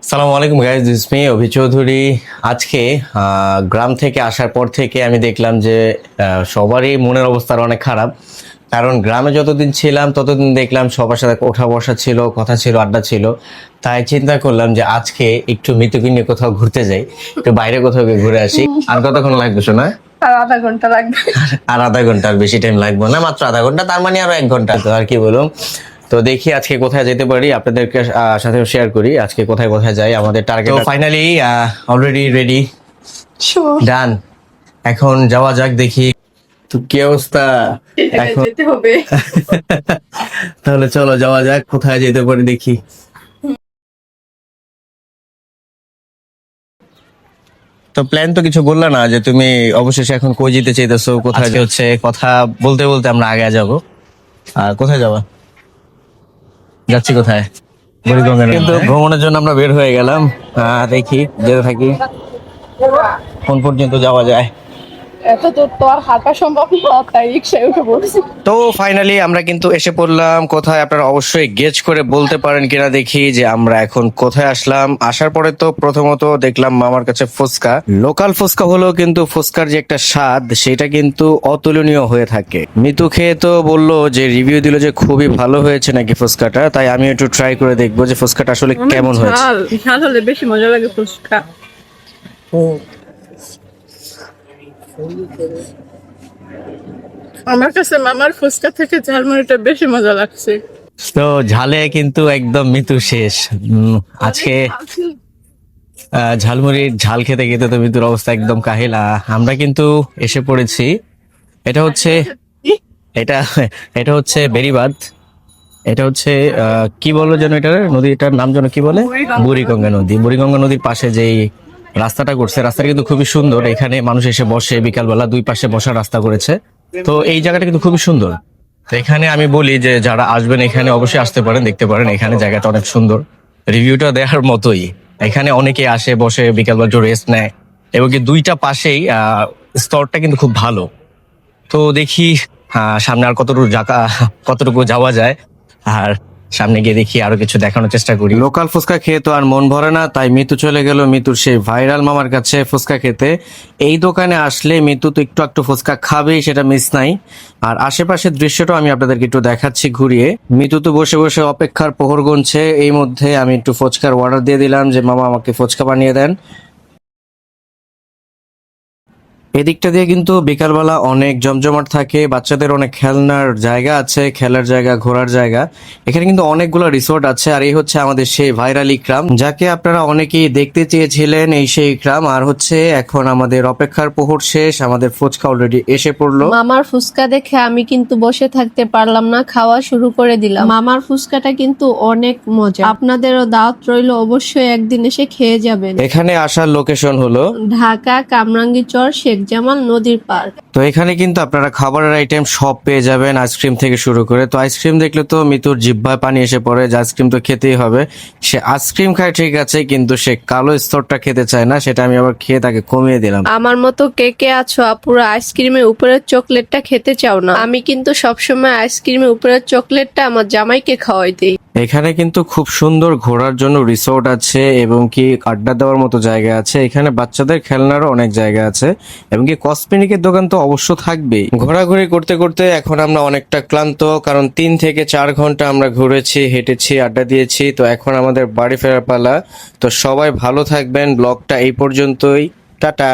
সালামু আলাইকুম guys, this me অভি চৌধুরী। আজকে গ্রাম থেকে আসার পর থেকে আমি দেখলাম যে সবারই মনের অবস্থা অনেক খারাপ। কারণ গ্রামে যতদিন ছিলাম ততদিন দেখলাম সবার সাথে ওঠা বসা ছিল, কথা ছিল, আড্ডা ছিল। তাই চিন্তা করলাম যে আজকে একটু মৃত্যুকে নিয়ে কোথাও ঘুরতে যাই, একটু বাইরে কোথাও গিয়ে ঘুরে আসি। আর কতক্ষণ লাগবে শোনা? আর আধা ঘন্টা লাগবে। আর আধা ঘন্টা, আর বেশি টাইম লাগবে না, মাত্র আধা ঘন্টা, তার মানে আরো 1 ঘন্টা। তো আর কি বলুন, তো দেখি আজকে কোথায় যেতে পারি, আপনাদেরকে সাথে শেয়ার করি আজকে কোথায় কোথায় যাই। আমাদের টার্গেট ফাইনালি অলরেডি রেডি, ডান। এখন যাওয়া যাক, দেখি তো কি অবস্থা এখন। যেতে হবে। তাহলে চলো যাওয়া যাক, কোথায় যেতে পারি দেখি। তো প্ল্যান তো কিছু বললা না, যে তুমি অবশেষে এখন কই যেতে চাইতেছো, কোথায় হচ্ছে কথা বলতে বলতে আমরা আগে যাব। কোথায় যাবা? যাচ্ছি কোথায়? বুড়িগঙ্গা। কিন্তু ভ্রমণের জন্য আমরা বের হয়ে গেলাম। দেখি যেতে থাকি কোন পর্যন্ত যাওয়া যায়। এত দূর তো আর হাঁটা সম্ভব না, তাই রিক্সায় উঠে পড়ছি। তো ফাইনালি আমরা কিন্তু এসে পড়লাম কোথায়, আপনারা অবশ্যই গেস করে বলতে পারেন কিনা দেখি যে আমরা এখন কোথায় আসলাম। আসার পরে তো প্রথমত দেখলাম মামার কাছে ফুচকা। লোকাল ফুচকা হলেও কিন্তু ফুচকার যে একটা স্বাদ সেটা কিন্তু অতুলনীয় হয়ে থাকে। মিতু খেয়ে তো বললো যে রিভিউ দিল যে খুবই ভালো হয়েছে নাকি ফুচকাটা, তাই আমি একটু ট্রাই করে দেখবো যে ফুচকাটা আসলে কেমন হয়েছে। ঝাল ঝাল হলে বেশি মজা লাগে ফুচকা। আমার কাছে মামার ফুচকা থেকে ঝালমুড়িটা বেশি মজা লাগছে। তো ঝালে কিন্তু একদম মিতু শেষ। আজকে ঝালমুড়ির ঝাল খেতে খেতে তো মৃত্যুর অবস্থা একদম কাহিল। আমরা কিন্তু এসে পড়েছি, এটা হচ্ছে এটা এটা হচ্ছে বেড়িবাঁধ। এটা হচ্ছে কি বলো যেন, এটার নদীটার নাম যেন কি বলে, বুড়িগঙ্গা নদী। বুড়িগঙ্গা নদীর পাশে যেই রাস্তাটা করছে, রাস্তাটা কিন্তু খুবই সুন্দর। এখানে মানুষ এসে বসে বিকালবেলা, দুই পাশে বসার রাস্তা করেছে। তো এই জায়গাটা কিন্তু খুবই সুন্দর। তো এখানে আমি বলি যে যারা আসবেন এখানে অবশ্যই আসতে পারেন, দেখতে পারেন, এখানে জায়গাটা অনেক সুন্দর। রিভিউটা দেওয়ার মতোই। এখানে অনেকে আসে বসে বিকালবেলা একটু রেস্ট নেয়, এবং কি দুইটা পাশেই স্তরটা কিন্তু খুব ভালো। তো দেখি সামনে আর কতটুকু যাওয়া যায়। আর সামনে গিয়ে দেখি আরো কিছু দেখানোর চেষ্টা করি। লোকাল ফুচকা খেয়ে তো আর মন ভরে না, তাই মিতু চলে গেল মিতুর সেই ভাইরাল মামার কাছে ফুচকা খেতে। এই দোকানে আসলে মিতু তো একটু একটু ফুচকা খাবেই, সেটা মিস নাই। আর আশেপাশের দৃশ্যটা আমি আপনাদেরকে একটু দেখাচ্ছি ঘুরিয়ে। মিতু তো বসে বসে অপেক্ষার প্রহর গুনছে। এই মধ্যে আমি একটু ফুচকার অর্ডার দিয়ে দিলাম যে মামা আমাকে ফুচকা বানিয়ে দেন। এদিকটা দিয়ে কিন্তু বিকালবেলা অনেক জমজমাট থাকে, বাচ্চাদের অনেক খেলনার জায়গা আছে, খেলার জায়গা, ঘোরার জায়গা। এখানে কিন্তু অনেকগুলো রিসোর্ট আছে। আর এই হচ্ছে আমাদের সেই ভাইরাল ইকরাম, যাকে আপনারা অনেকেই দেখতে চেয়েছিলেন। এই সেই ইকরাম। আর হচ্ছে এখন আমাদের অপেক্ষার প্রহর শেষ, আমাদের ফুচকা অলরেডি এসে পড়লো। মামার ফুচকা দেখে আমি কিন্তু বসে থাকতে পারলাম না, খাওয়া শুরু করে দিলাম। মামার ফুচকাটা কিন্তু অনেক মজা, আপনাদেরও দাওয়াত রইল, অবশ্যই একদিন এসে খেয়ে যাবেন। এখানে আসার লোকেশন হলো ঢাকা কামরাঙ্গীরচর শেখ জামাল নদীর পার। তো এখানে কিন্তু আপনারা খাবারের আইটেম সব পেয়ে যাবেন, আইসক্রিম থেকে শুরু করে। তো আইসক্রিম দেখলে তো মিতুর জিহ্বায় পানি এসে পড়ে, যে আইসক্রিম তো খেতেই হবে। সে আইসক্রিম খায় ঠিক আছে, কিন্তু সে কালো স্তরটা খেতে চায় না, সেটা আমি আবার খেয়ে তাকে কমিয়ে দিলাম। আমার মতো কে কে আছো আপুরা আইসক্রিমের উপরের চকলেটটা খেতে চাও না? আমি কিন্তু সবসময় আইসক্রিমের উপরের চকলেটটা আমার জামাইকে খাওয়াই দিই। এখানে কিন্তু খুব সুন্দর ঘোরার জন্য রিসোর্ট আছে, এবং কি আড্ডা দেওয়ার মতো জায়গা আছে। এখানে বাচ্চাদের খেলনারও অনেক জায়গা আছে, এবং কি কসমেটিকের দোকান তো অবশ্য থাকবেই। ঘোরাঘুরি করতে করতে এখন আমরা অনেকটা ক্লান্ত, কারণ 3 থেকে 4 ঘন্টা আমরা ঘুরেছি, হেঁটেছি, আড্ডা দিয়েছি। তো এখন আমাদের বাড়ি ফেরার পালা। তো সবাই ভালো থাকবেন, ব্লগটা এই পর্যন্তই, টাটা।